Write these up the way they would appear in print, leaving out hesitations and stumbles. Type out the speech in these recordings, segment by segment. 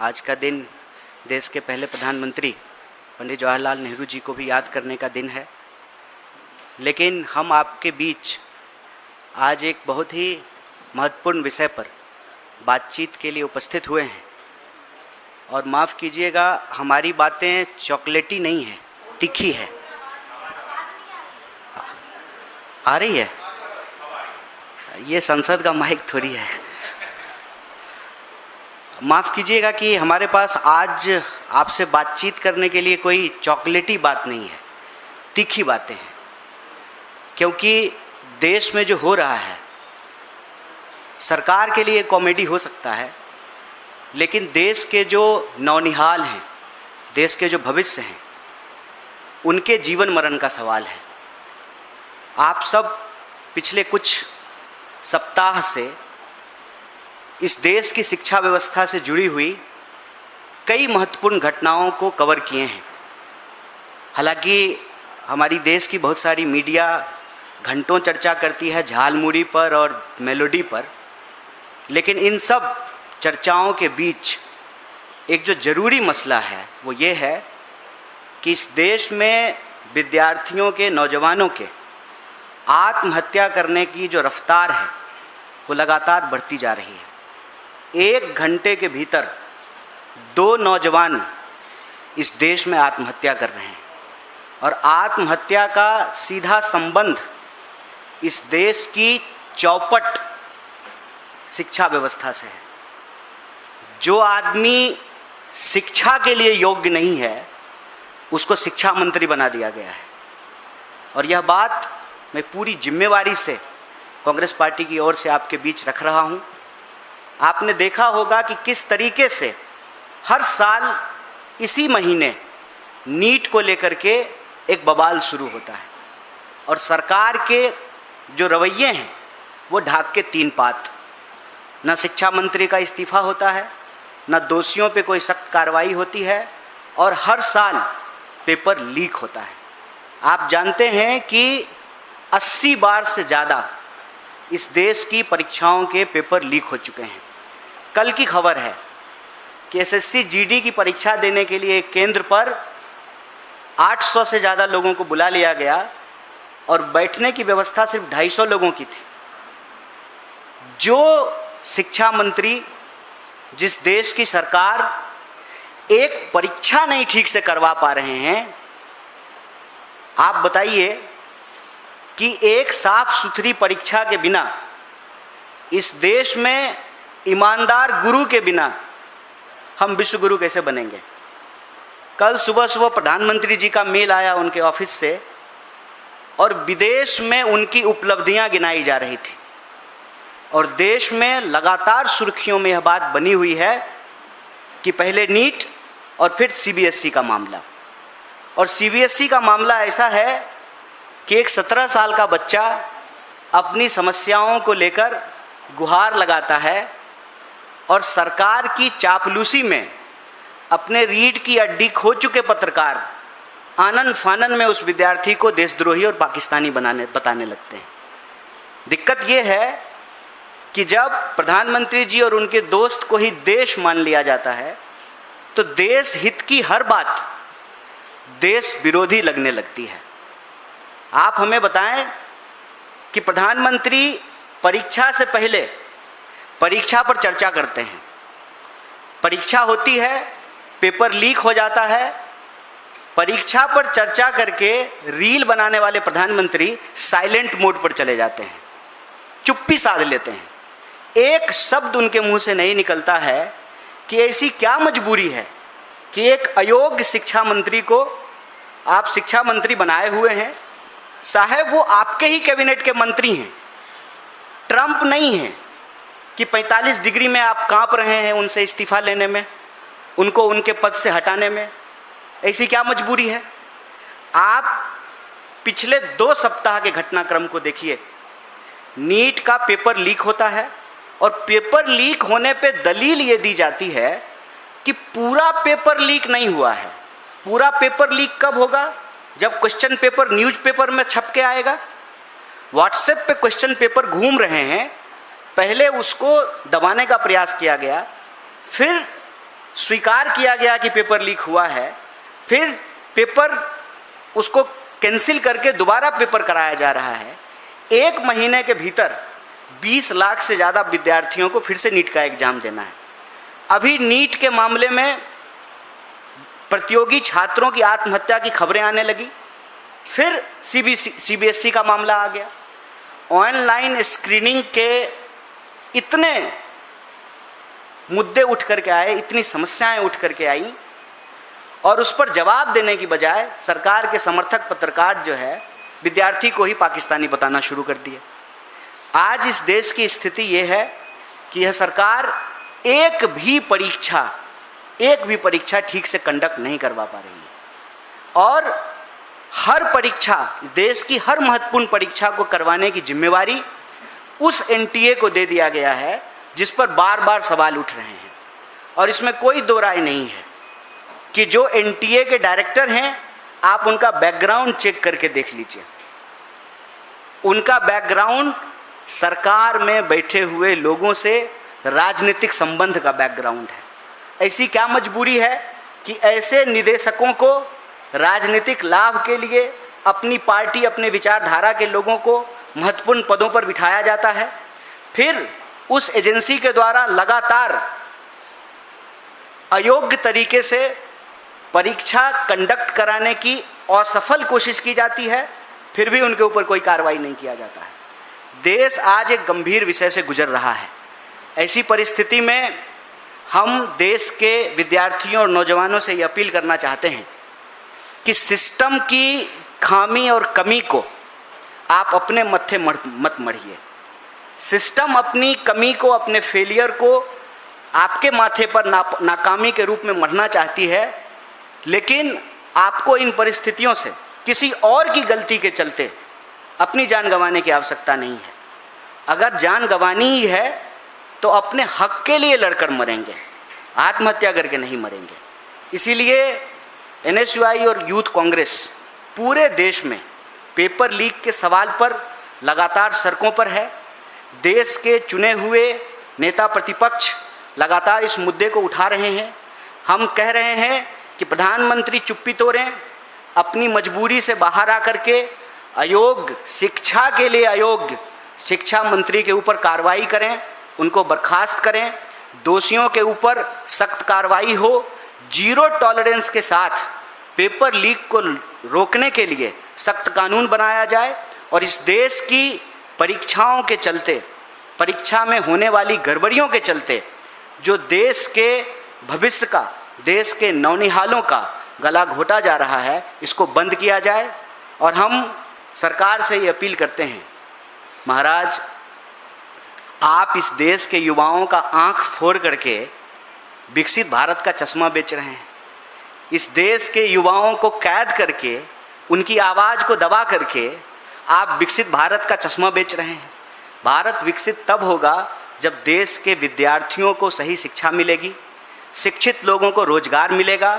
आज का दिन देश के पहले प्रधानमंत्री पंडित जवाहरलाल नेहरू जी को भी याद करने का दिन है। लेकिन हम आपके बीच आज एक बहुत ही महत्वपूर्ण विषय पर बातचीत के लिए उपस्थित हुए हैं। और माफ़ कीजिएगा, हमारी बातें चॉकलेटी नहीं है, तीखी है। आ रही है? ये संसद का माइक थोड़ी है। माफ़ कीजिएगा कि हमारे पास आज आपसे बातचीत करने के लिए कोई चॉकलेटी बात नहीं है, तीखी बातें हैं। क्योंकि देश में जो हो रहा है, सरकार के लिए कॉमेडी हो सकता है, लेकिन देश के जो नौनिहाल हैं, देश के जो भविष्य हैं, उनके जीवन मरण का सवाल है। आप सब पिछले कुछ सप्ताह से इस देश की शिक्षा व्यवस्था से जुड़ी हुई कई महत्वपूर्ण घटनाओं को कवर किए हैं। हालांकि हमारी देश की बहुत सारी मीडिया घंटों चर्चा करती है झालमुड़ी पर और मेलोडी पर, लेकिन इन सब चर्चाओं के बीच एक जो ज़रूरी मसला है वो ये है कि इस देश में विद्यार्थियों के, नौजवानों के आत्महत्या करने की जो रफ्तार है वो लगातार बढ़ती जा रही है। 1 घंटे के भीतर 2 नौजवान इस देश में आत्महत्या कर रहे हैं। और आत्महत्या का सीधा संबंध इस देश की चौपट शिक्षा व्यवस्था से है। जो आदमी शिक्षा के लिए योग्य नहीं है, उसको शिक्षा मंत्री बना दिया गया है। और यह बात मैं पूरी जिम्मेवारी से कांग्रेस पार्टी की ओर से आपके बीच रख रहा हूँ। आपने देखा होगा कि किस तरीके से हर साल इसी महीने नीट को लेकर के एक बवाल शुरू होता है, और सरकार के जो रवैये हैं वो ढाक के 3 पात। न शिक्षा मंत्री का इस्तीफा होता है, न दोषियों पे कोई सख्त कार्रवाई होती है, और हर साल पेपर लीक होता है। आप जानते हैं कि 80 बार से ज़्यादा इस देश की परीक्षाओं के पेपर लीक हो चुके हैं। कल की खबर है कि एसएससी जीडी की परीक्षा देने के लिए एक केंद्र पर 800 से ज़्यादा लोगों को बुला लिया गया और बैठने की व्यवस्था सिर्फ 250 लोगों की थी। जो शिक्षा मंत्री, जिस देश की सरकार एक परीक्षा नहीं ठीक से करवा पा रहे हैं, आप बताइए कि एक साफ सुथरी परीक्षा के बिना, इस देश में ईमानदार गुरु के बिना हम विश्व गुरु कैसे बनेंगे। कल सुबह प्रधानमंत्री जी का मेल आया उनके ऑफिस से, और विदेश में उनकी उपलब्धियां गिनाई जा रही थी। और देश में लगातार सुर्खियों में यह बात बनी हुई है कि पहले नीट और फिर सीबीएसई का मामला। और सीबीएसई का मामला ऐसा है कि एक 17 साल का बच्चा अपनी समस्याओं को लेकर गुहार लगाता है, और सरकार की चापलूसी में अपने रीढ़ की हड्डी खो चुके पत्रकार आनन फानन में उस विद्यार्थी को देशद्रोही और पाकिस्तानी बताने लगते हैं। दिक्कत यह है कि जब प्रधानमंत्री जी और उनके दोस्त को ही देश मान लिया जाता है, तो देश हित की हर बात देश विरोधी लगने लगती है। आप हमें बताएं कि प्रधानमंत्री परीक्षा से पहले परीक्षा पर चर्चा करते हैं, परीक्षा होती है, पेपर लीक हो जाता है, परीक्षा पर चर्चा करके रील बनाने वाले प्रधानमंत्री साइलेंट मोड पर चले जाते हैं, चुप्पी साध लेते हैं। एक शब्द उनके मुंह से नहीं निकलता है कि ऐसी क्या मजबूरी है कि एक अयोग्य शिक्षा मंत्री को आप शिक्षा मंत्री बनाए हुए हैं। साहब, वो आपके ही कैबिनेट के मंत्री हैं, ट्रंप नहीं हैं कि 45 डिग्री में आप कांप रहे हैं उनसे इस्तीफा लेने में, उनको उनके पद से हटाने में। ऐसी क्या मजबूरी है? आप पिछले 2 सप्ताह के घटनाक्रम को देखिए। नीट का पेपर लीक होता है, और पेपर लीक होने पे दलील ये दी जाती है कि पूरा पेपर लीक नहीं हुआ है। पूरा पेपर लीक कब होगा? जब क्वेश्चन पेपर न्यूज़पेपर में छप के आएगा। व्हाट्सएप पे क्वेश्चन पेपर घूम रहे हैं, पहले उसको दबाने का प्रयास किया गया, फिर स्वीकार किया गया कि पेपर लीक हुआ है, फिर पेपर उसको कैंसिल करके दोबारा पेपर कराया जा रहा है। 1 महीने के भीतर 20 लाख से ज़्यादा विद्यार्थियों को फिर से नीट का एग्जाम देना है। अभी नीट के मामले में प्रतियोगी छात्रों की आत्महत्या की खबरें आने लगी, फिर सीबीएसई का मामला आ गया। ऑनलाइन स्क्रीनिंग के इतने मुद्दे उठ करके आए, इतनी समस्याएं उठ करके आई, और उस पर जवाब देने की बजाय सरकार के समर्थक पत्रकार जो है विद्यार्थी को ही पाकिस्तानी बताना शुरू कर दिए। आज इस देश की स्थिति ये है कि यह सरकार एक भी परीक्षा ठीक से कंडक्ट नहीं करवा पा रही है, और हर परीक्षा, देश की हर महत्वपूर्ण परीक्षा को करवाने की जिम्मेवारी उस एनटीए को दे दिया गया है जिस पर बार बार सवाल उठ रहे हैं। और इसमें कोई दो राय नहीं है कि जो एनटीए के डायरेक्टर हैं, आप उनका बैकग्राउंड चेक करके देख लीजिए। उनका बैकग्राउंड सरकार में बैठे हुए लोगों से राजनीतिक संबंध का बैकग्राउंड है। ऐसी क्या मजबूरी है कि ऐसे निदेशकों को राजनीतिक लाभ के लिए अपनी पार्टी, अपने विचारधारा के लोगों को महत्वपूर्ण पदों पर बिठाया जाता है, फिर उस एजेंसी के द्वारा लगातार अयोग्य तरीके से परीक्षा कंडक्ट कराने की असफल कोशिश की जाती है, फिर भी उनके ऊपर कोई कार्रवाई नहीं किया जाता है। देश आज एक गंभीर विषय से गुजर रहा है। ऐसी परिस्थिति में हम देश के विद्यार्थियों और नौजवानों से ये अपील करना चाहते हैं कि सिस्टम की खामी और कमी को आप अपने मत्थे मत मढ़िए। सिस्टम अपनी कमी को, अपने फेलियर को आपके माथे पर नाकामी के रूप में मढ़ना चाहती है, लेकिन आपको इन परिस्थितियों से किसी और की गलती के चलते अपनी जान गंवाने की आवश्यकता नहीं है। अगर जान गंवानी ही है तो अपने हक के लिए लड़कर मरेंगे, आत्महत्या करके नहीं मरेंगे। इसीलिए एनएसयूआई और यूथ कांग्रेस पूरे देश में पेपर लीक के सवाल पर लगातार सड़कों पर है। देश के चुने हुए नेता प्रतिपक्ष लगातार इस मुद्दे को उठा रहे हैं। हम कह रहे हैं कि प्रधानमंत्री चुप्पी तोड़ें, अपनी मजबूरी से बाहर आकर के अयोग्य, शिक्षा के लिए अयोग्य शिक्षा मंत्री के ऊपर कार्रवाई करें, उनको बर्खास्त करें, दोषियों के ऊपर सख्त कार्रवाई हो, जीरो टॉलरेंस के साथ पेपर लीक को रोकने के लिए सख्त कानून बनाया जाए, और इस देश की परीक्षाओं के चलते, परीक्षा में होने वाली गड़बड़ियों के चलते जो देश के भविष्य का, देश के नौनिहालों का गला घोटा जा रहा है, इसको बंद किया जाए। और हम सरकार से ये अपील करते हैं, महाराज आप इस देश के युवाओं का आंख फोड़ करके विकसित भारत का चश्मा बेच रहे हैं। इस देश के युवाओं को कैद करके, उनकी आवाज़ को दबा करके आप विकसित भारत का चश्मा बेच रहे हैं। भारत विकसित तब होगा जब देश के विद्यार्थियों को सही शिक्षा मिलेगी, शिक्षित लोगों को रोजगार मिलेगा,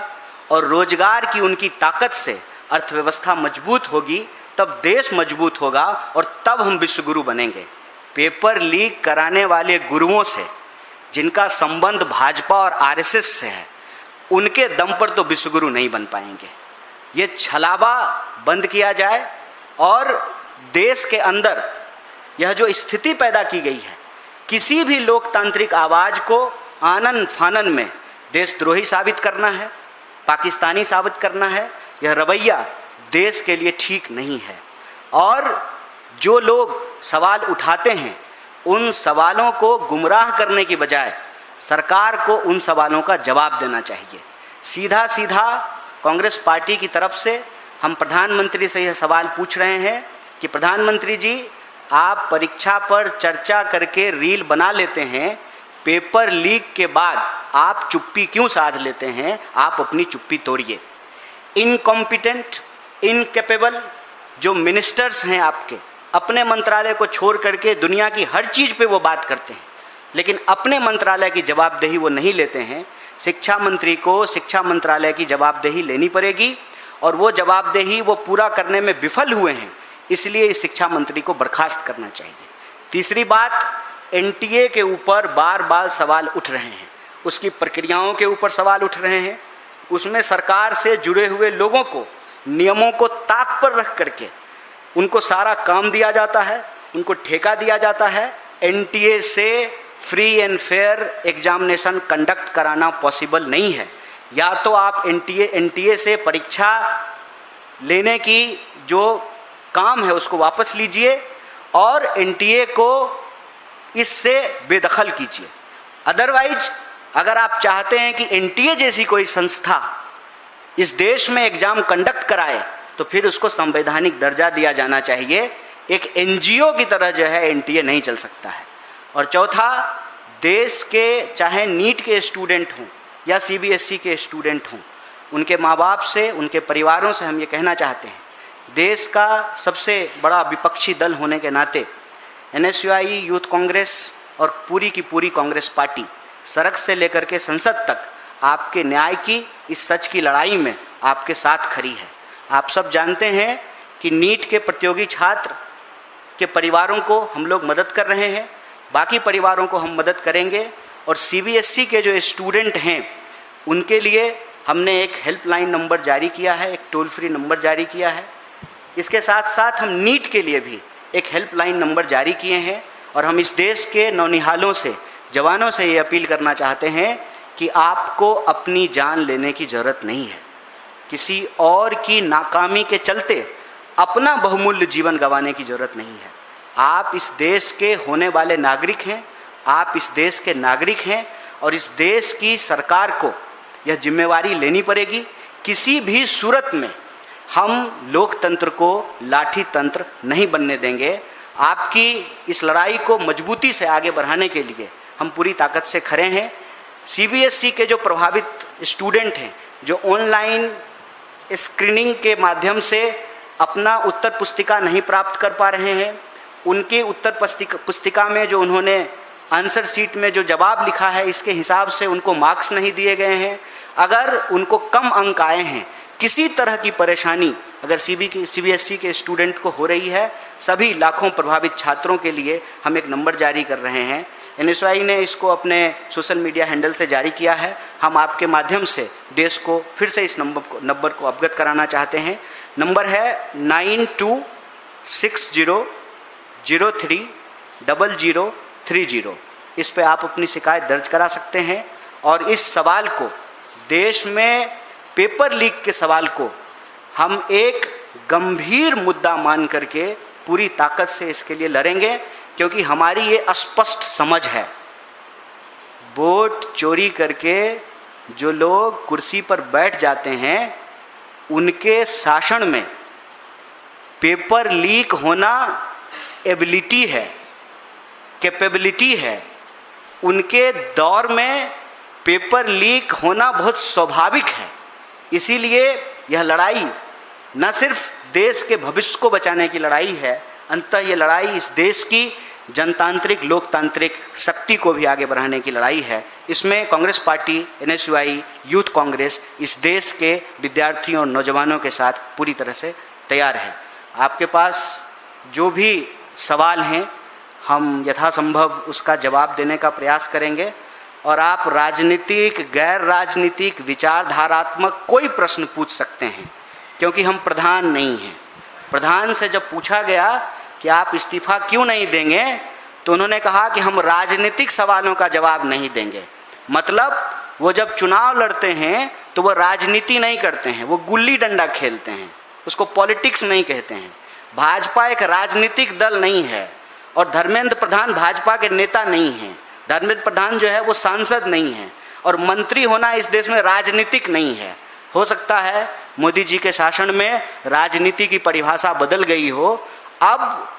और रोजगार की उनकी ताकत से अर्थव्यवस्था मजबूत होगी, तब देश मजबूत होगा, और तब हम विश्वगुरु बनेंगे। पेपर लीक कराने वाले गुरुओं से, जिनका संबंध भाजपा और आरएसएस से है, उनके दम पर तो विश्वगुरु नहीं बन पाएंगे। ये छलावा बंद किया जाए, और देश के अंदर यह जो स्थिति पैदा की गई है, किसी भी लोकतांत्रिक आवाज़ को आनन फानन में देशद्रोही साबित करना है, पाकिस्तानी साबित करना है, यह रवैया देश के लिए ठीक नहीं है। और जो लोग सवाल उठाते हैं, उन सवालों को गुमराह करने की बजाय सरकार को उन सवालों का जवाब देना चाहिए। सीधा सीधा कांग्रेस पार्टी की तरफ से हम प्रधानमंत्री से यह सवाल पूछ रहे हैं कि प्रधानमंत्री जी, आप परीक्षा पर चर्चा करके रील बना लेते हैं, पेपर लीक के बाद आप चुप्पी क्यों साध लेते हैं? आप अपनी चुप्पी तोड़िए। इनकॉम्पिटेंट, इनकेपेबल जो मिनिस्टर्स हैं आपके, अपने मंत्रालय को छोड़ करके दुनिया की हर चीज़ पे वो बात करते हैं, लेकिन अपने मंत्रालय की जवाबदेही वो नहीं लेते हैं। शिक्षा मंत्री को शिक्षा मंत्रालय की जवाबदेही लेनी पड़ेगी, और वो जवाबदेही वो पूरा करने में विफल हुए हैं, इसलिए इस शिक्षा मंत्री को बर्खास्त करना चाहिए। तीसरी बात, एनटीए के ऊपर बार बार सवाल उठ रहे हैं, उसकी प्रक्रियाओं के ऊपर सवाल उठ रहे हैं, उसमें सरकार से जुड़े हुए लोगों को नियमों को ताक पर रख करके उनको सारा काम दिया जाता है, उनको ठेका दिया जाता है। एनटीए से free and fair examination conduct कराना पॉसिबल नहीं है। या तो आप एनटीए से परीक्षा लेने की जो काम है उसको वापस लीजिए और एनटीए को इससे बेदखल कीजिए। अदरवाइज अगर आप चाहते हैं कि एनटीए जैसी कोई संस्था इस देश में एग्जाम कंडक्ट कराए तो फिर उसको संवैधानिक दर्जा दिया जाना चाहिए। एक एनजीओ की तरह जो है एनटीए नहीं चल सकता है। और चौथा, देश के चाहे नीट के स्टूडेंट हों या सीबीएसई के स्टूडेंट हों, उनके माँ बाप से, उनके परिवारों से हम ये कहना चाहते हैं, देश का सबसे बड़ा विपक्षी दल होने के नाते एनएसयूआई, यूथ कांग्रेस और पूरी की पूरी कांग्रेस पार्टी सड़क से लेकर के संसद तक आपके न्याय की, इस सच की लड़ाई में आपके साथ खड़ी है। आप सब जानते हैं कि नीट के प्रतियोगी छात्र के परिवारों को हम लोग मदद कर रहे हैं, बाकी परिवारों को हम मदद करेंगे। और सीबीएसई के जो स्टूडेंट हैं उनके लिए हमने एक हेल्पलाइन नंबर जारी किया है, एक टोल फ्री नंबर जारी किया है। इसके साथ साथ हम नीट के लिए भी एक हेल्पलाइन नंबर जारी किए हैं। और हम इस देश के नौनिहालों से, जवानों से ये अपील करना चाहते हैं कि आपको अपनी जान लेने की ज़रूरत नहीं है। किसी और की नाकामी के चलते अपना बहुमूल्य जीवन गंवाने की ज़रूरत नहीं है। आप इस देश के होने वाले नागरिक हैं, आप इस देश के नागरिक हैं और इस देश की सरकार को यह जिम्मेवारी लेनी पड़ेगी। किसी भी सूरत में हम लोकतंत्र को लाठी तंत्र नहीं बनने देंगे। आपकी इस लड़ाई को मजबूती से आगे बढ़ाने के लिए हम पूरी ताकत से खड़े हैं। सीबीएसई के जो प्रभावित स्टूडेंट हैं, जो ऑनलाइन स्क्रीनिंग के माध्यम से अपना उत्तर पुस्तिका नहीं प्राप्त कर पा रहे हैं, उनके उत्तर पुस्तिका में जो उन्होंने आंसर शीट में जो जवाब लिखा है इसके हिसाब से उनको मार्क्स नहीं दिए गए हैं, अगर उनको कम अंक आए हैं, किसी तरह की परेशानी अगर सीबीएसई के स्टूडेंट को हो रही है, सभी लाखों प्रभावित छात्रों के लिए हम एक नंबर जारी कर रहे हैं। एनएसयूआई ने इसको अपने सोशल मीडिया हैंडल से जारी किया है। हम आपके माध्यम से देश को फिर से इस नंबर को अवगत कराना चाहते हैं। नंबर है 9260030030। इस पे आप अपनी शिकायत दर्ज करा सकते हैं और इस सवाल को, देश में पेपर लीक के सवाल को हम एक गंभीर मुद्दा मान करके पूरी ताकत से इसके लिए लड़ेंगे, क्योंकि हमारी ये स्पष्ट समझ है, वोट चोरी करके जो लोग कुर्सी पर बैठ जाते हैं उनके शासन में पेपर लीक होना एबिलिटी है, कैपेबिलिटी है। उनके दौर में पेपर लीक होना बहुत स्वाभाविक है। इसीलिए यह लड़ाई न सिर्फ देश के भविष्य को बचाने की लड़ाई है, अंततः ये लड़ाई इस देश की जनतांत्रिक लोकतांत्रिक शक्ति को भी आगे बढ़ाने की लड़ाई है। इसमें Congress party, NSUI, youth Congress इस देश के विद्यार्थियों और नौजवानों के साथ पूरी तरह से तैयार है। आपके पास जो भी सवाल हैं हम यथासंभव उसका जवाब देने का प्रयास करेंगे। और आप राजनीतिक, गैर राजनीतिक, विचारधारात्मक कोई प्रश्न पूछ सकते हैं, क्योंकि हम प्रधान नहीं हैं। प्रधान से जब पूछा गया कि आप इस्तीफा क्यों नहीं देंगे, तो उन्होंने कहा कि हम राजनीतिक सवालों का जवाब नहीं देंगे। मतलब वो जब चुनाव लड़ते हैं तो वो राजनीति नहीं करते हैं, वो गुल्ली डंडा खेलते हैं, उसको पॉलिटिक्स नहीं कहते हैं। भाजपा एक राजनीतिक दल नहीं है और धर्मेंद्र प्रधान भाजपा के नेता नहीं हैं। धर्मेंद्र प्रधान जो है वो सांसद नहीं है और मंत्री होना इस देश में राजनीतिक नहीं है। हो सकता है मोदी जी के शासन में राजनीति की परिभाषा बदल गई हो। अब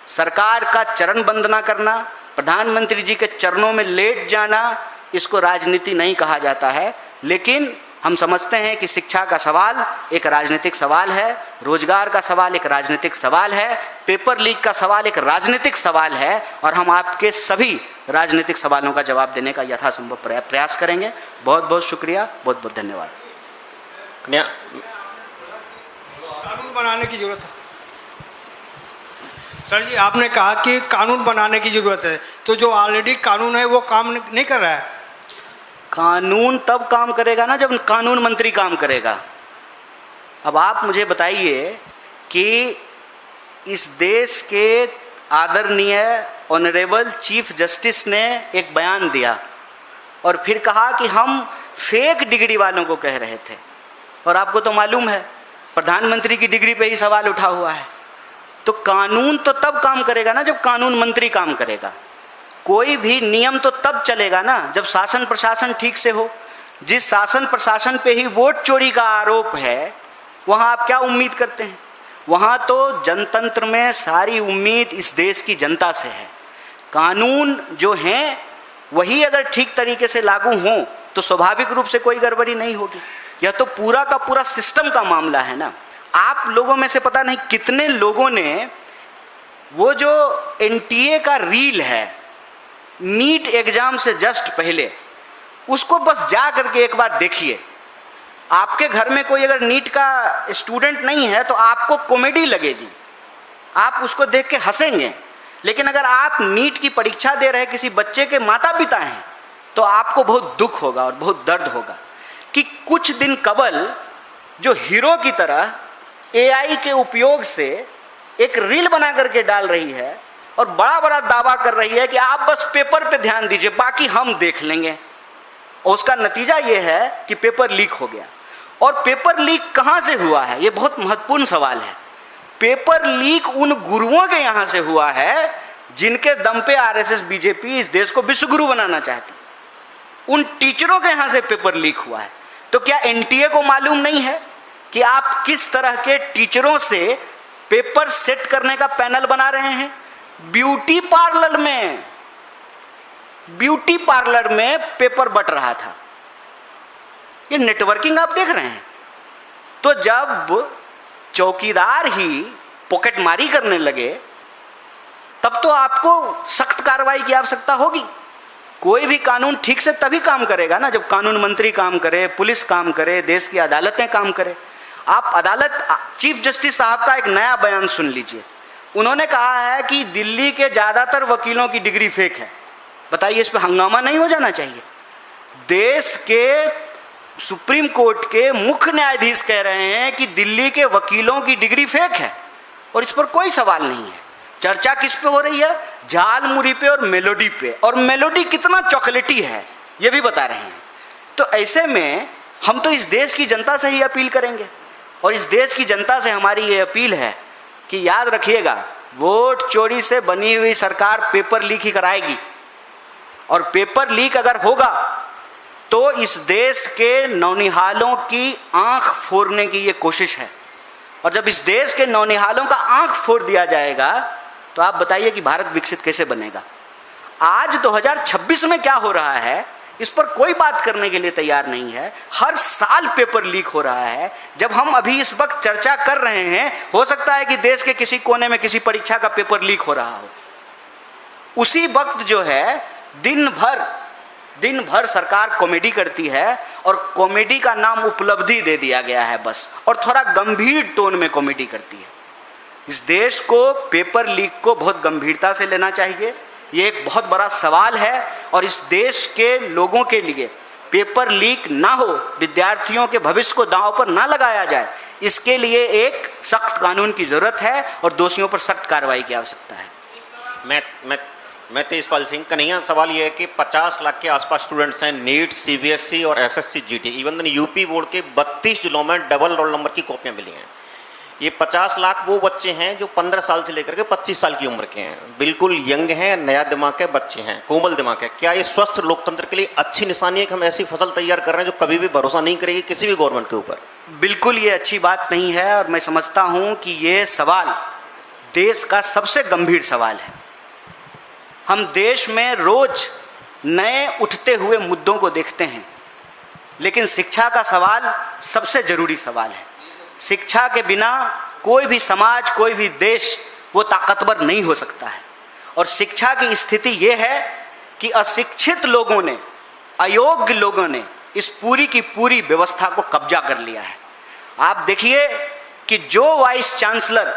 सरकार का चरण वंदना करना, प्रधानमंत्री जी के चरणों में लेट जाना, इसको राजनीति नहीं कहा जाता है। लेकिन हम समझते हैं कि शिक्षा का सवाल एक राजनीतिक सवाल है, रोजगार का सवाल एक राजनीतिक सवाल है, पेपर लीक का सवाल एक राजनीतिक सवाल है और हम आपके सभी राजनीतिक सवालों का जवाब देने का यथासंभव प्रयास करेंगे। बहुत बहुत शुक्रिया, बहुत बहुत धन्यवाद। कानून बनाने की जरूरत है। सर जी, आपने कहा कि कानून बनाने की जरूरत है, तो जो ऑलरेडी कानून है वो काम नहीं कर रहा है। कानून तब काम करेगा ना जब कानून मंत्री काम करेगा। अब आप मुझे बताइए कि इस देश के आदरणीय ऑनरेबल चीफ जस्टिस ने एक बयान दिया और फिर कहा कि हम फेक डिग्री वालों को कह रहे थे, और आपको तो मालूम है प्रधानमंत्री की डिग्री पे ही सवाल उठा हुआ है। तो कानून तो तब काम करेगा ना जब कानून मंत्री काम करेगा। कोई भी नियम तो तब चलेगा ना जब शासन प्रशासन ठीक से हो। जिस शासन प्रशासन पे ही वोट चोरी का आरोप है, वहाँ आप क्या उम्मीद करते हैं? वहाँ तो जनतंत्र में सारी उम्मीद इस देश की जनता से है। कानून जो हैं वही अगर ठीक तरीके से लागू हों तो स्वाभाविक रूप से कोई गड़बड़ी नहीं होगी। यह तो पूरा का पूरा सिस्टम का मामला है ना। आप लोगों में से पता नहीं कितने लोगों ने वो जो एनटीए का रील है नीट एग्जाम से जस्ट पहले, उसको बस जा करके एक बार देखिए। आपके घर में कोई अगर नीट का स्टूडेंट नहीं है तो आपको कॉमेडी लगेगी, आप उसको देख के हंसेंगे। लेकिन अगर आप नीट की परीक्षा दे रहे किसी बच्चे के माता पिता हैं तो आपको बहुत दुख होगा और बहुत दर्द होगा कि कुछ दिन कबल जो हीरो की तरह एआई के उपयोग से एक रील बना करके डाल रही है और बड़ा बड़ा दावा कर रही है कि आप बस पेपर पे ध्यान दीजिए, बाकी हम देख लेंगे। और उसका नतीजा ये है कि पेपर लीक हो गया। और पेपर लीक कहाँ से हुआ है, ये बहुत महत्वपूर्ण सवाल है। पेपर लीक उन गुरुओं के यहाँ से हुआ है जिनके दम पे आरएसएस बीजेपी इस देश को विश्वगुरु बनाना चाहती। उन टीचरों के यहाँ से पेपर लीक हुआ है। तो क्या एनटीए को मालूम नहीं है कि आप किस तरह के टीचरों से पेपर सेट करने का पैनल बना रहे हैं? ब्यूटी पार्लर में पेपर बट रहा था। ये नेटवर्किंग आप देख रहे हैं। तो जब चौकीदार ही पॉकेटमारी करने लगे तब तो आपको सख्त कार्रवाई की आवश्यकता होगी। कोई भी कानून ठीक से तभी काम करेगा ना जब कानून मंत्री काम करे, पुलिस काम करे, देश की अदालतें काम करे। आप अदालत चीफ जस्टिस साहब का एक नया बयान सुन लीजिए। उन्होंने कहा है कि दिल्ली के ज़्यादातर वकीलों की डिग्री फेक है। बताइए, इस पर हंगामा नहीं हो जाना चाहिए? देश के सुप्रीम कोर्ट के मुख्य न्यायाधीश कह रहे हैं कि दिल्ली के वकीलों की डिग्री फेक है और इस पर कोई सवाल नहीं है। चर्चा किस पे हो रही है? झालमुरी पे और मेलोडी पे। और मेलोडी कितना चॉकलेटी है ये भी बता रहे हैं। तो ऐसे में हम तो इस देश की जनता से ही अपील करेंगे और इस देश की जनता से हमारी ये अपील है कि याद रखिएगा, वोट चोरी से बनी हुई सरकार पेपर लीक ही कराएगी। और पेपर लीक अगर होगा तो इस देश के नौनिहालों की आंख फोड़ने की ये कोशिश है। और जब इस देश के नौनिहालों का आंख फोड़ दिया जाएगा तो आप बताइए कि भारत विकसित कैसे बनेगा। आज 2026 में क्या हो रहा है इस पर कोई बात करने के लिए तैयार नहीं है। हर साल पेपर लीक हो रहा है। जब हम अभी इस वक्त चर्चा कर रहे हैं, हो सकता है कि देश के किसी कोने में किसी परीक्षा का पेपर लीक हो रहा हो। उसी वक्त जो है दिन भर सरकार कॉमेडी करती है और कॉमेडी का नाम उपलब्धि दे दिया गया है बस, और थोड़ा गंभीर टोन में कॉमेडी करती है। इस देश को पेपर लीक को बहुत गंभीरता से लेना चाहिए। ये एक बहुत बड़ा सवाल है और इस देश के लोगों के लिए पेपर लीक ना हो, विद्यार्थियों के भविष्य को दांव पर ना लगाया जाए, इसके लिए एक सख्त कानून की जरूरत है और दोषियों पर सख्त कार्रवाई की आवश्यकता है। मैं तेजपाल सिंह। कन्हैया, सवाल ये है कि 50 लाख के आसपास स्टूडेंट्स हैं नीट, सीबीएसई और SSC GT, even UP board के 32 जिलों में डबल रोल नंबर की कॉपियां मिली हैं। ये 50 लाख वो बच्चे हैं जो 15 साल से लेकर के 25 साल की उम्र के हैं, बिल्कुल यंग हैं, नया दिमाग के बच्चे हैं, कोमल दिमाग है। क्या ये स्वस्थ लोकतंत्र के लिए अच्छी निशानी है कि हम ऐसी फसल तैयार कर रहे हैं जो कभी भी भरोसा नहीं करेगी किसी भी गवर्नमेंट के ऊपर? बिल्कुल ये अच्छी बात नहीं है और मैं समझता हूं कि ये सवाल देश का सबसे गंभीर सवाल है। हम देश में रोज नए उठते हुए मुद्दों को देखते हैं, लेकिन शिक्षा का सवाल सबसे जरूरी सवाल है। शिक्षा के बिना कोई भी समाज, कोई भी देश वो ताकतवर नहीं हो सकता है। और शिक्षा की स्थिति ये है कि अशिक्षित लोगों ने, अयोग्य लोगों ने इस पूरी की पूरी व्यवस्था को कब्जा कर लिया है। आप देखिए कि जो वाइस चांसलर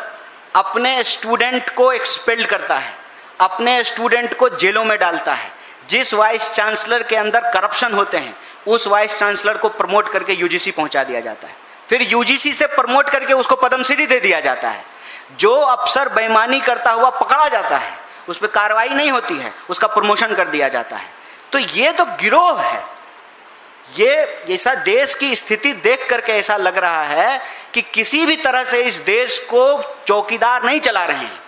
अपने स्टूडेंट को एक्सपेल करता है, अपने स्टूडेंट को जेलों में डालता है, जिस वाइस चांसलर के अंदर करप्शन होते हैं, उस वाइस चांसलर को प्रमोट करके यूजीसी पहुंचा दिया जाता है, फिर यूजीसी से प्रमोट करके उसको पद्मश्री दे दिया जाता है। जो अफसर बेईमानी करता हुआ पकड़ा जाता है उस पर कार्रवाई नहीं होती है, उसका प्रमोशन कर दिया जाता है। तो ये तो गिरोह है। ये ऐसा देश की स्थिति देख करके ऐसा लग रहा है कि किसी भी तरह से इस देश को चौकीदार नहीं चला रहे हैं,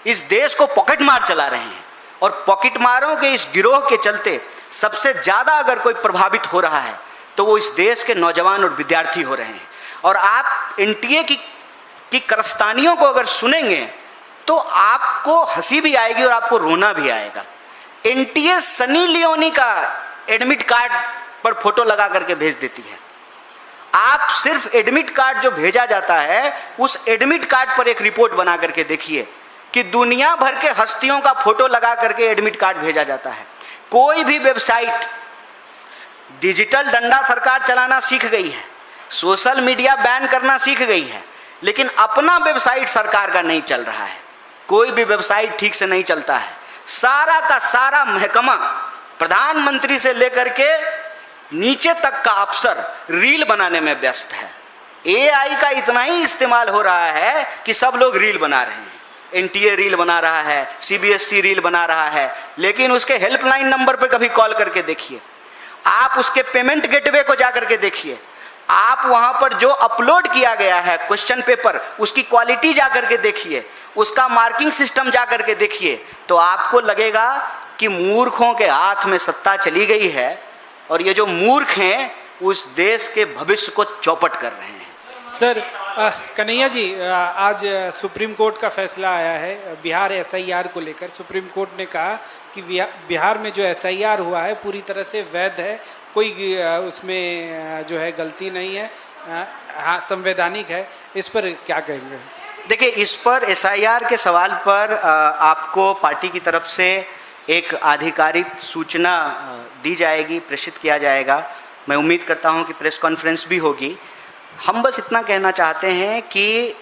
इस देश को पॉकेट मार चला रहे हैं। और पॉकेट मारों के इस गिरोह के चलते सबसे ज़्यादा अगर कोई प्रभावित हो रहा है तो वो इस देश के नौजवान और विद्यार्थी हो रहे हैं। और आप एनटीए की कारस्तानियों को अगर सुनेंगे तो आपको हंसी भी आएगी और आपको रोना भी आएगा। एनटीए सनी लियोनी का एडमिट कार्ड पर फोटो लगा करके भेज देती है। आप सिर्फ एडमिट कार्ड जो भेजा जाता है उस एडमिट कार्ड पर एक रिपोर्ट बना करके देखिए कि दुनिया भर के हस्तियों का फोटो लगा करके एडमिट कार्ड भेजा जाता है। कोई भी वेबसाइट, डिजिटल डंडा सरकार चलाना सीख गई है, सोशल मीडिया बैन करना सीख गई है, लेकिन अपना वेबसाइट सरकार का नहीं चल रहा है। कोई भी वेबसाइट ठीक से नहीं चलता है। सारा का सारा महकमा, प्रधानमंत्री से लेकर के नीचे तक का अफसर रील बनाने में व्यस्त है। एआई का इतना ही इस्तेमाल हो रहा है कि सब लोग रील बना रहे हैं। एनटीए रील बना रहा है, सीबीएसई रील बना रहा है, लेकिन उसके हेल्पलाइन नंबर पर कभी कॉल करके देखिए, आप उसके पेमेंट गेटवे को जाकर के देखिए, आप वहां पर जो अपलोड किया गया है क्वेश्चन पेपर, उसकी क्वालिटी जाकर के देखिए, उसका मार्किंग सिस्टम जाकर के देखिए, तो आपको लगेगा कि मूर्खों के हाथ में सत्ता चली गई है और ये जो मूर्ख हैं उस देश के भविष्य को चौपट कर रहे हैं। सर कन्हैया जी, आज सुप्रीम कोर्ट का फैसला आया है बिहार एसआईआर को लेकर। सुप्रीम कोर्ट ने कहा कि बिहार में जो एसआईआर हुआ है पूरी तरह से वैध है, कोई उसमें जो है गलती नहीं है, हाँ संवैधानिक है। इस पर क्या कहेंगे? देखिए, इस पर एसआईआर के सवाल पर आपको पार्टी की तरफ से एक आधिकारिक सूचना दी जाएगी, प्रेषित किया जाएगा। मैं उम्मीद करता हूं कि प्रेस कॉन्फ्रेंस भी होगी। हम बस इतना कहना चाहते हैं कि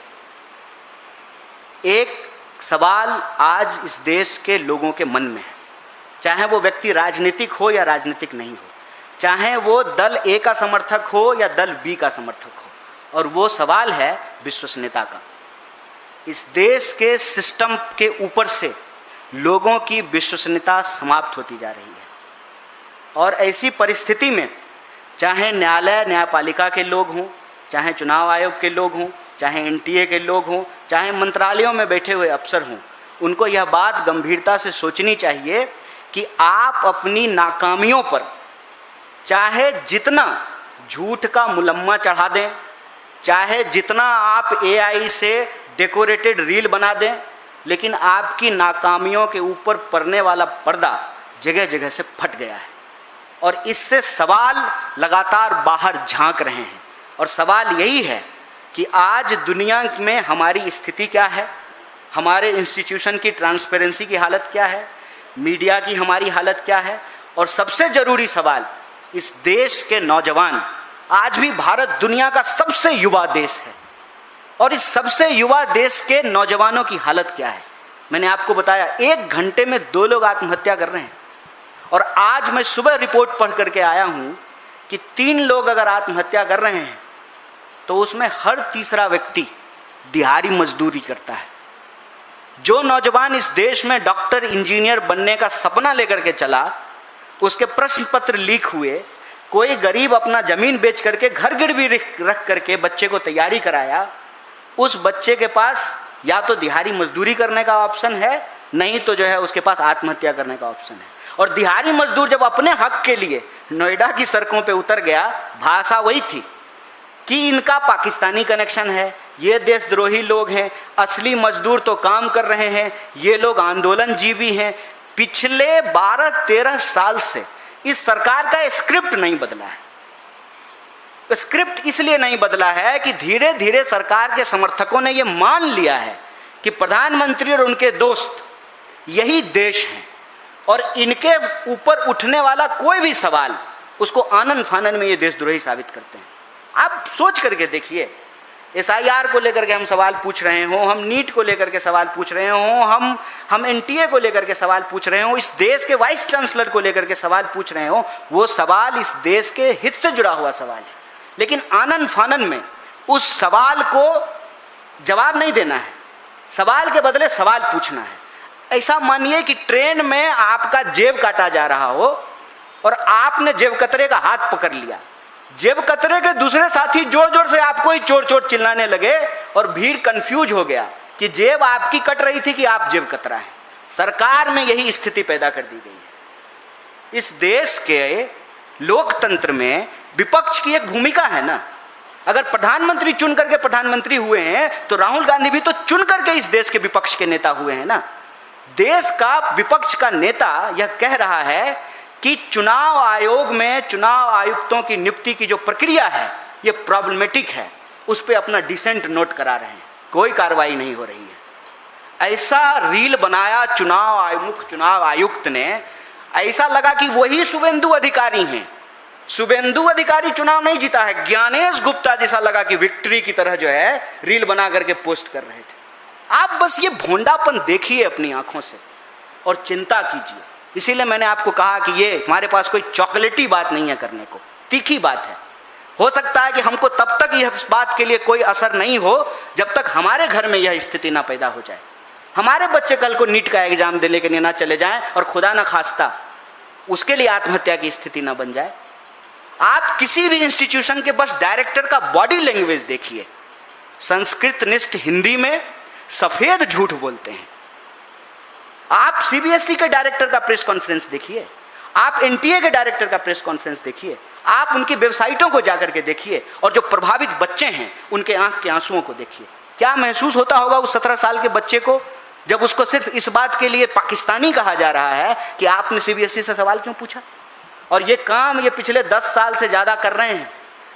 एक सवाल आज इस देश के लोगों के मन में है, चाहे वो व्यक्ति राजनीतिक हो या राजनीतिक नहीं हो, चाहे वो दल ए का समर्थक हो या दल बी का समर्थक हो, और वो सवाल है विश्वसनीयता का। इस देश के सिस्टम के ऊपर से लोगों की विश्वसनीयता समाप्त होती जा रही है। और ऐसी परिस्थिति में चाहे न्यायालय, न्यायपालिका के लोग हों, चाहे चुनाव आयोग के लोग हों, चाहे एनटीए के लोग हों, चाहे मंत्रालयों में बैठे हुए अफसर हों, उनको यह बात गंभीरता से सोचनी चाहिए कि आप अपनी नाकामियों पर चाहे जितना झूठ का मुलम्मा चढ़ा दें, चाहे जितना आप एआई से डेकोरेटेड रील बना दें, लेकिन आपकी नाकामियों के ऊपर पड़ने वाला पर्दा जगह जगह से फट गया है। और इससे सवाल लगातार बाहर झांक रहे हैं। और सवाल यही है कि आज दुनिया में हमारी स्थिति क्या है, हमारे इंस्टीट्यूशन की ट्रांसपेरेंसी की हालत क्या है, मीडिया की हमारी हालत क्या है, और सबसे ज़रूरी सवाल, इस देश के नौजवान, आज भी भारत दुनिया का सबसे युवा देश है, और इस सबसे युवा देश के नौजवानों की हालत क्या है। मैंने आपको बताया 1 घंटे में 2 लोग आत्महत्या कर रहे हैं। और आज मैं सुबह रिपोर्ट पढ़ करके आया हूं कि 3 लोग अगर आत्महत्या कर रहे हैं तो उसमें हर तीसरा व्यक्ति दिहाड़ी मजदूरी करता है। जो नौजवान इस देश में डॉक्टर, इंजीनियर बनने का सपना लेकर के चला, उसके प्रश्न पत्र लीक हुए, कोई गरीब अपना जमीन बेच करके घर गिरवी रख करके बच्चे को तैयारी कराया, उस बच्चे के पास या तो दिहाड़ी मजदूरी करने का ऑप्शन है, नहीं तो जो है उसके पास आत्महत्या करने का ऑप्शन है। और दिहाड़ी मजदूर जब अपने हक के लिए नोएडा की सड़कों पे उतर गया, भाषा वही थी कि इनका पाकिस्तानी कनेक्शन है, ये देशद्रोही लोग हैं, असली मजदूर तो काम कर रहे हैं, ये लोग आंदोलनजीवी हैं। पिछले 12-13 साल से इस सरकार का स्क्रिप्ट नहीं बदला है। स्क्रिप्ट इसलिए नहीं बदला है कि धीरे धीरे सरकार के समर्थकों ने ये मान लिया है कि प्रधानमंत्री और उनके दोस्त यही देश हैं, और इनके ऊपर उठने वाला कोई भी सवाल उसको आनन फानन में ये देशद्रोही साबित करते हैं। आप सोच करके देखिए, SIR को लेकर के हम सवाल पूछ रहे हों, हम नीट को लेकर के सवाल पूछ रहे हों, हम NTA को लेकर के सवाल पूछ रहे हों, इस देश के वाइस चांसलर को लेकर के सवाल पूछ रहे हों, वो सवाल इस देश के हित से जुड़ा हुआ सवाल है। लेकिन आनन फानन में उस सवाल को जवाब नहीं देना है, सवाल के बदले सवाल पूछना है। ऐसा मानिए कि ट्रेन में आपका जेब काटा जा रहा हो और आपने जेब कतरे का हाथ पकड़ लिया, जेब कतरे के दूसरे साथी जोर जोर से आपको ही चोर चोर चिल्लाने लगे और भीड़ कंफ्यूज हो गया कि जेब आपकी कट रही थी कि आप जेब कतरा है। सरकार में यही स्थिति पैदा कर दी गई है। इस देश के लोकतंत्र में विपक्ष की एक भूमिका है ना। अगर प्रधानमंत्री चुन करके प्रधानमंत्री हुए हैं तो राहुल गांधी भी तो चुन करके इस देश के विपक्ष के नेता हुए हैं ना। देश का विपक्ष का नेता यह कह रहा है कि चुनाव आयोग में चुनाव आयुक्तों की नियुक्ति की जो प्रक्रिया है यह प्रॉब्लमेटिक है, उस पर अपना डिसेंट नोट करा रहे हैं, कोई कार्रवाई नहीं हो रही है। ऐसा रील बनाया मुख्य चुनाव आयुक्त ने, ऐसा लगा कि वही शुभेंदु अधिकारी हैं। शुभेंदु अधिकारी चुनाव नहीं जीता है, ज्ञानेश गुप्ता जैसा लगा कि विक्ट्री की तरह जो है रील बना करके पोस्ट कर रहे थे। आप बस ये भोंडापन देखिए अपनी आंखों से और चिंता कीजिए। इसीलिए मैंने आपको कहा कि ये हमारे पास कोई चॉकलेटी बात नहीं है करने को, तीखी बात है। हो सकता है कि हमको तब तक यह बात के लिए कोई असर नहीं हो जब तक हमारे घर में यह स्थिति ना पैदा हो जाए, हमारे बच्चे कल को नीट का एग्जाम देने के लिए ना चले जाएं और खुदा ना खास्ता उसके लिए आत्महत्या की स्थिति ना बन जाए। आप किसी भी इंस्टीट्यूशन के बस डायरेक्टर का बॉडी लैंग्वेज देखिए, संस्कृत निष्ठ हिंदी में सफेद झूठ बोलते हैं। आप CBSE के डायरेक्टर का प्रेस कॉन्फ्रेंस देखिए, आप NTA के डायरेक्टर का प्रेस कॉन्फ्रेंस देखिए, आप उनकी वेबसाइटों को जाकर के देखिए और जो प्रभावित बच्चे हैं उनके आंख के आंसुओं को देखिए। क्या महसूस होता होगा उस 17 साल के बच्चे को जब उसको सिर्फ इस बात के लिए पाकिस्तानी कहा जा रहा है कि आपने CBSE से सवाल क्यों पूछा। और ये काम ये पिछले 10 साल से ज़्यादा कर रहे हैं,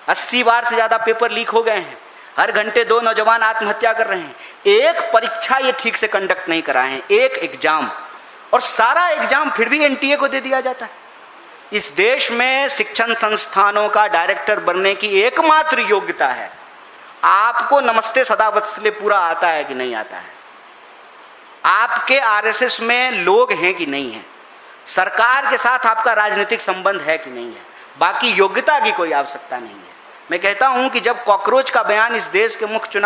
80 बार से ज़्यादा पेपर लीक हो गए हैं, हर घंटे 2 नौजवान आत्महत्या कर रहे हैं, एक परीक्षा ये ठीक से कंडक्ट नहीं कराए हैं, एक एग्जाम, और सारा एग्जाम फिर भी NTA को दे दिया जाता है। इस देश में शिक्षण संस्थानों का डायरेक्टर बनने की एकमात्र योग्यता है आपको नमस्ते सदावत्सले पूरा आता है कि नहीं आता है, आपके RSS में लोग हैं कि नहीं है, सरकार के साथ आपका राजनीतिक संबंध है कि नहीं है, बाकी योग्यता की कोई आवश्यकता नहीं है। मैं कहता हूं कि जब कॉकरोच का बयान इस देश के मुख्य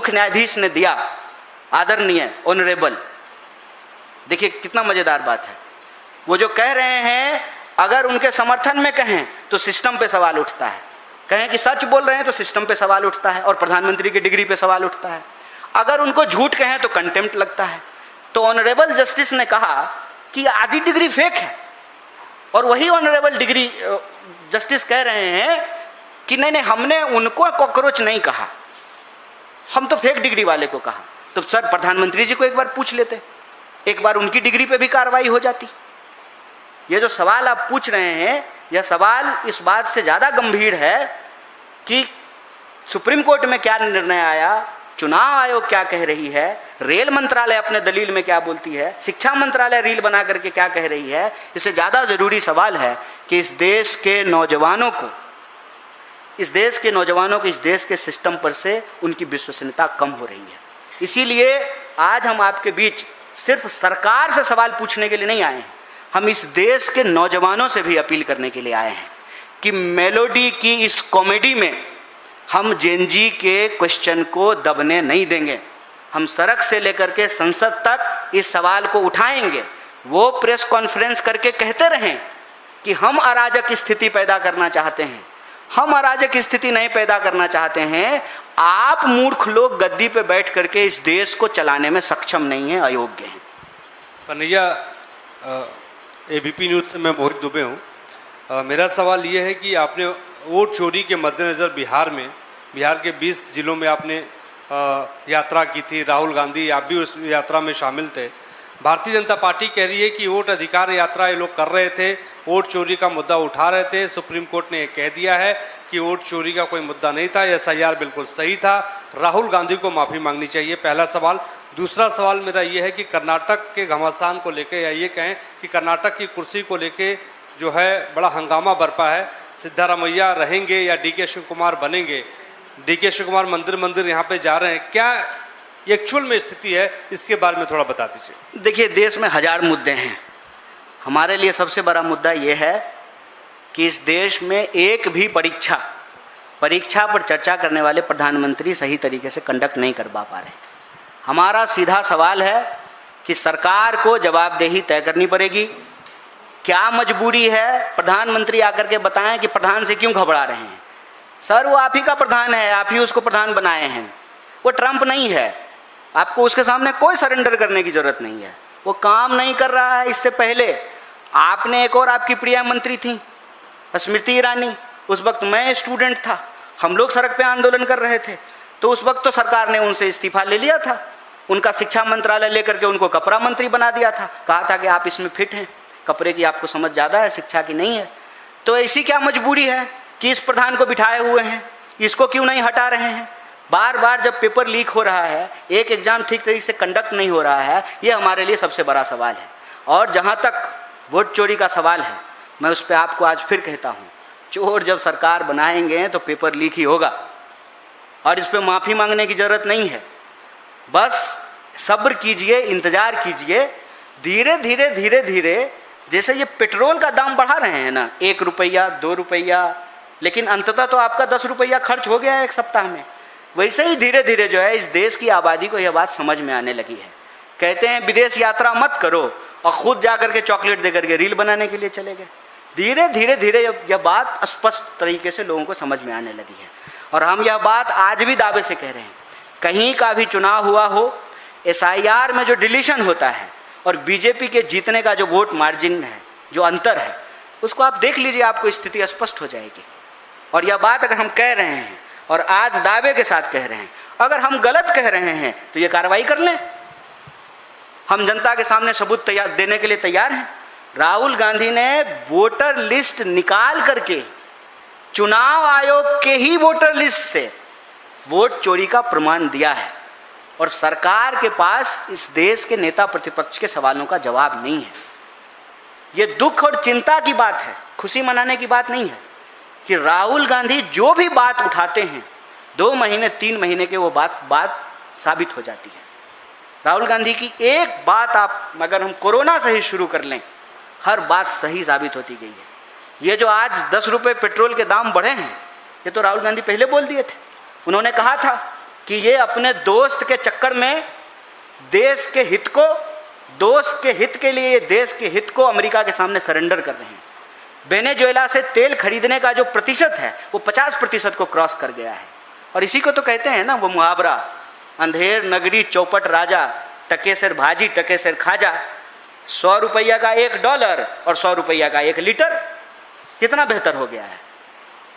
न्यायाधीश ने दिया, आदरणीय ऑनरेबल, देखिए कितना मजेदार बात है, वो जो कह रहे हैं अगर उनके समर्थन में कहें तो सिस्टम पे सवाल उठता है, कहें कि सच बोल रहे हैं तो सिस्टम पे सवाल उठता है और प्रधानमंत्री की डिग्री पे सवाल उठता है, अगर उनको झूठ कहें तो कंटेम्प्ट लगता है। तो ऑनरेबल जस्टिस ने कहा कि आधी डिग्री फेक है, और वही ऑनरेबल डिग्री जस्टिस कह रहे हैं कि नहीं नहीं हमने उनको कॉकरोच नहीं कहा, हम तो फेक डिग्री वाले को कहा। तो सर प्रधानमंत्री जी को एक बार पूछ लेते, एक बार उनकी डिग्री पे भी कार्रवाई हो जाती। ये जो सवाल आप पूछ रहे हैं यह सवाल इस बात से ज़्यादा गंभीर है कि सुप्रीम कोर्ट में क्या निर्णय आया, चुनाव आयोग क्या कह रही है, रेल मंत्रालय अपने दलील में क्या बोलती है, शिक्षा मंत्रालय रील बना करके क्या कह रही है। इससे ज़्यादा ज़रूरी सवाल है कि इस देश के नौजवानों को इस देश के सिस्टम पर से उनकी विश्वसनीयता कम हो रही है। इसीलिए आज हम आपके बीच सिर्फ सरकार से सवाल पूछने के लिए नहीं आए हैं, हम इस देश के नौजवानों से भी अपील करने के लिए आए हैं कि मेलोडी की इस कॉमेडी में हम जेनजी के क्वेश्चन को दबने नहीं देंगे। हम सड़क से लेकर के संसद तक इस सवाल को उठाएंगे। वो प्रेस कॉन्फ्रेंस करके कहते रहें कि हम अराजक स्थिति पैदा करना चाहते हैं, हम अराजक स्थिति नहीं पैदा करना चाहते हैं। आप मूर्ख लोग गद्दी पे बैठ करके इस देश को चलाने में सक्षम नहीं है, अयोग्य हैं। कन्हैया, ABP न्यूज़ से मैं मोहित दुबे हूँ। मेरा सवाल ये है कि आपने वोट चोरी के मद्देनज़र बिहार के 20 जिलों में आपने यात्रा की थी, राहुल गांधी आप भी उस यात्रा में शामिल थे। भारतीय जनता पार्टी कह रही है कि वोट अधिकार यात्रा ये लोग कर रहे थे, वोट चोरी का मुद्दा उठा रहे थे। सुप्रीम कोर्ट ने कह दिया है कि वोट चोरी का कोई मुद्दा नहीं था, SIR बिल्कुल सही था, राहुल गांधी को माफ़ी मांगनी चाहिए। पहला सवाल। दूसरा सवाल मेरा ये है कि कर्नाटक के घमासान को लेकर, या ये कहें कि कर्नाटक की कुर्सी को लेकर जो है बड़ा हंगामा बरपा है, सिद्धारमैया रहेंगे या DK शिव कुमार बनेंगे। DK शिव कुमार मंदिर यहाँ पे जा रहे हैं, क्या एक्चुअल में स्थिति है, इसके बारे में थोड़ा बता दीजिए। देखिए, देश में हजार मुद्दे हैं। हमारे लिए सबसे बड़ा मुद्दा ये है कि इस देश में एक भी परीक्षा पर चर्चा करने वाले प्रधानमंत्री सही तरीके से कंडक्ट नहीं कर पा रहे। हमारा सीधा सवाल है कि सरकार को जवाबदेही तय करनी पड़ेगी। क्या मजबूरी है, प्रधानमंत्री आकर के बताएं कि प्रधान से क्यों घबरा रहे हैं। सर, वो आप ही का प्रधान है, आप ही उसको प्रधान बनाए हैं, वो ट्रंप नहीं है। आपको उसके सामने कोई सरेंडर करने की जरूरत नहीं है। वो काम नहीं कर रहा है। इससे पहले आपने एक और आपकी प्रिय मंत्री थी स्मृति ईरानी, उस वक्त मैं स्टूडेंट था, हम लोग सड़क पे आंदोलन कर रहे थे, तो उस वक्त तो सरकार ने उनसे इस्तीफा ले लिया था। उनका शिक्षा मंत्रालय लेकर के उनको कपड़ा मंत्री बना दिया था, कहा था कि आप इसमें फिट हैं, कपड़े की आपको समझ ज़्यादा है, शिक्षा की नहीं है। तो ऐसी क्या मजबूरी है कि इस प्रधान को बिठाए हुए हैं, इसको क्यों नहीं हटा रहे हैं। बार बार जब पेपर लीक हो रहा है, एक एग्जाम ठीक तरीके से कंडक्ट नहीं हो रहा है, ये हमारे लिए सबसे बड़ा सवाल है। और जहाँ तक वोट चोरी का सवाल है, मैं उस पर आपको आज फिर कहता हूँ, चोर जब सरकार बनाएंगे तो पेपर लीक ही होगा, और इस पर माफ़ी मांगने की ज़रूरत नहीं है। बस सब्र कीजिए, इंतज़ार कीजिए, धीरे धीरे धीरे धीरे, जैसे ये पेट्रोल का दाम बढ़ा रहे हैं ना, 1 रुपया 2 रुपया, लेकिन अंततः तो आपका 10 रुपया खर्च हो गया है एक सप्ताह में। वैसे ही धीरे धीरे जो है इस देश की आबादी को यह बात समझ में आने लगी है। कहते हैं विदेश यात्रा मत करो, और खुद जा करके चॉकलेट दे करके रील बनाने के लिए चले गए। धीरे धीरे धीरे यह बात स्पष्ट तरीके से लोगों को समझ में आने लगी है। और हम यह बात आज भी दावे से कह रहे हैं, कहीं का भी चुनाव हुआ हो, SIR में जो डिलीशन होता है और बीजेपी के जीतने का जो वोट मार्जिन है, जो अंतर है, उसको आप देख लीजिए, आपको स्थिति स्पष्ट हो जाएगी। और यह बात अगर हम कह रहे हैं और आज दावे के साथ कह रहे हैं, अगर हम गलत कह रहे हैं तो ये कार्रवाई कर लें। हम जनता के सामने सबूत तैयार देने के लिए तैयार हैं। राहुल गांधी ने वोटर लिस्ट निकाल करके चुनाव आयोग के ही वोटर लिस्ट से वोट चोरी का प्रमाण दिया है, और सरकार के पास इस देश के नेता प्रतिपक्ष के सवालों का जवाब नहीं है। ये दुख और चिंता की बात है, खुशी मनाने की बात नहीं है कि राहुल गांधी जो भी बात उठाते हैं 2 महीने 3 महीने के वो बात साबित हो जाती है। राहुल गांधी की एक बात आप अगर हम कोरोना से ही शुरू कर लें, हर बात सही साबित होती गई है। ये जो आज 10 रुपये पेट्रोल के दाम बढ़े हैं, ये तो राहुल गांधी पहले बोल दिए थे। उन्होंने कहा था कि ये अपने दोस्त के चक्कर में देश के हित को, दोस्त के हित के लिए देश के हित को अमेरिका के सामने सरेंडर कर रहे हैं। वेनेजुएला से तेल खरीदने का जो प्रतिशत है वो 50% को क्रॉस कर गया है। और इसी को तो कहते हैं ना वो मुहावरा, अंधेर नगरी चौपट राजा, टके सिर भाजी टके सिर खाजा। 100 रुपया का $1 और 100 रुपया का 1 लीटर, कितना बेहतर हो गया है।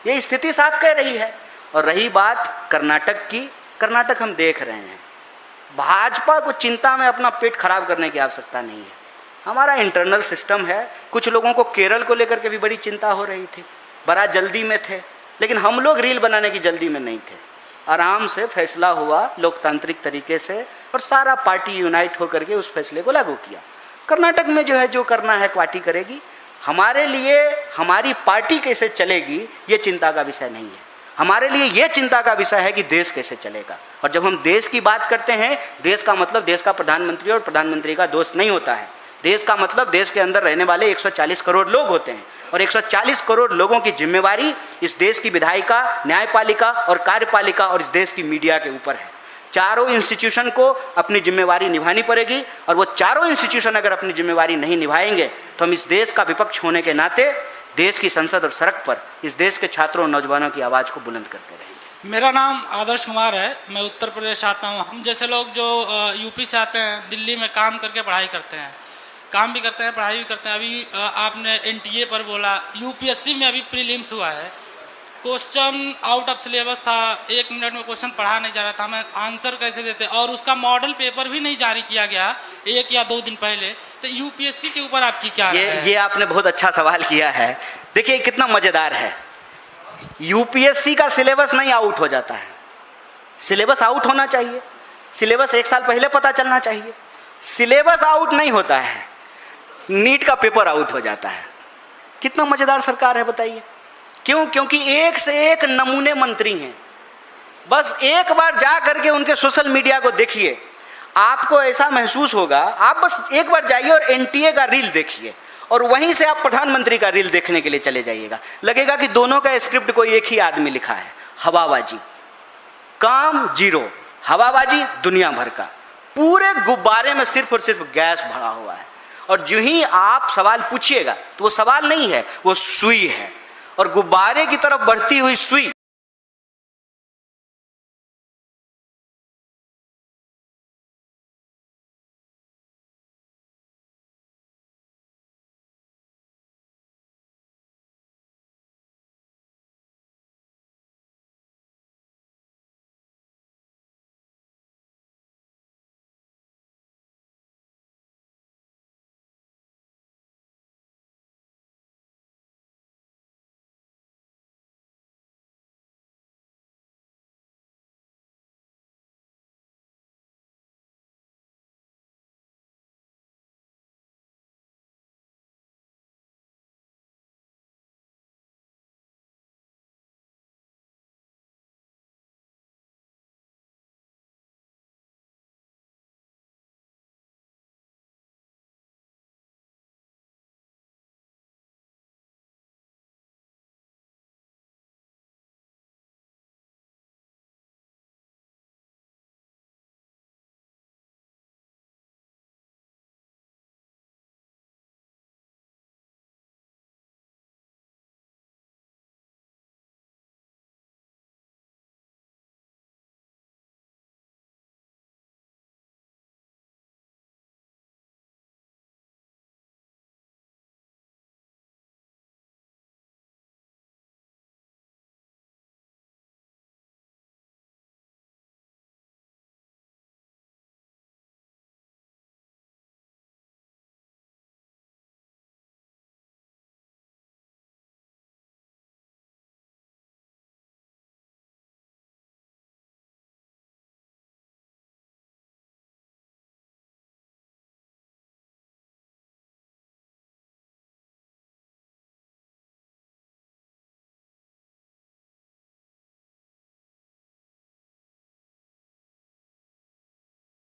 ये स्थिति साफ कह रही है। और रही बात कर्नाटक की, कर्नाटक हम देख रहे हैं। भाजपा को चिंता में अपना पेट खराब करने की आवश्यकता नहीं है। हमारा इंटरनल सिस्टम है। कुछ लोगों को केरल को लेकर के भी बड़ी चिंता हो रही थी, बड़ा जल्दी में थे, लेकिन हम लोग रील बनाने की जल्दी में नहीं थे। आराम से फैसला हुआ लोकतांत्रिक तरीके से, और सारा पार्टी यूनाइट होकर के उस फैसले को लागू किया। कर्नाटक में जो है जो करना है पार्टी करेगी। हमारे लिए हमारी पार्टी कैसे चलेगी ये चिंता का विषय नहीं है। हमारे लिए ये चिंता का विषय है कि देश कैसे चलेगा। और जब हम देश की बात करते हैं, देश का मतलब देश का प्रधानमंत्री और प्रधानमंत्री का दोस्त नहीं होता है। देश का मतलब देश के अंदर रहने वाले 140 करोड़ लोग होते हैं, और 140 करोड़ लोगों की जिम्मेवारी इस देश की विधायिका, न्यायपालिका और कार्यपालिका और इस देश की मीडिया के ऊपर है। चारों इंस्टीट्यूशन को अपनी जिम्मेवारी निभानी पड़ेगी, और वो चारों इंस्टीट्यूशन अगर अपनी जिम्मेवारी नहीं निभाएंगे तो हम इस देश का विपक्ष होने के नाते देश की संसद और सड़क पर इस देश के छात्रों और नौजवानों की आवाज़ को बुलंद करते रहेंगे। मेरा नाम आदर्श कुमार है, मैं उत्तर प्रदेश आता हूँ। हम जैसे लोग जो यूपी से आते हैं, दिल्ली में काम करके पढ़ाई करते हैं, काम भी करते हैं, पढ़ाई भी करते हैं। अभी आपने NTA पर बोला, UPSC में अभी प्रीलिम्स हुआ है, क्वेश्चन आउट ऑफ सिलेबस था, 1 मिनट में क्वेश्चन पढ़ा नहीं जा रहा था, हमें आंसर कैसे देते, और उसका मॉडल पेपर भी नहीं जारी किया गया 1 या 2 दिन पहले। तो UPSC के ऊपर आपकी क्या राय है? ये आपने बहुत अच्छा सवाल किया है। देखिए कितना मजेदार है, UPSC का सिलेबस नहीं आउट हो जाता है। सिलेबस आउट होना चाहिए, सिलेबस 1 साल पहले पता चलना चाहिए। सिलेबस आउट नहीं होता है, नीट का पेपर आउट हो जाता है। कितना मजेदार सरकार है बताइए। क्यों? क्योंकि एक से एक नमूने मंत्री हैं, बस एक बार जा करके उनके सोशल मीडिया को देखिए, आपको ऐसा महसूस होगा। आप बस एक बार जाइए और एनटीए का रील देखिए और वहीं से आप प्रधानमंत्री का रील देखने के लिए चले जाइएगा, लगेगा कि दोनों का स्क्रिप्ट कोई एक ही आदमी लिखा है। हवाबाजी, काम जीरो, हवाबाजी दुनिया भर का, पूरे गुब्बारे में सिर्फ और सिर्फ गैस भरा हुआ है। और जो ही आप सवाल पूछिएगा तो वो सवाल नहीं है, वो सुई है, और गुब्बारे की तरफ बढ़ती हुई सुई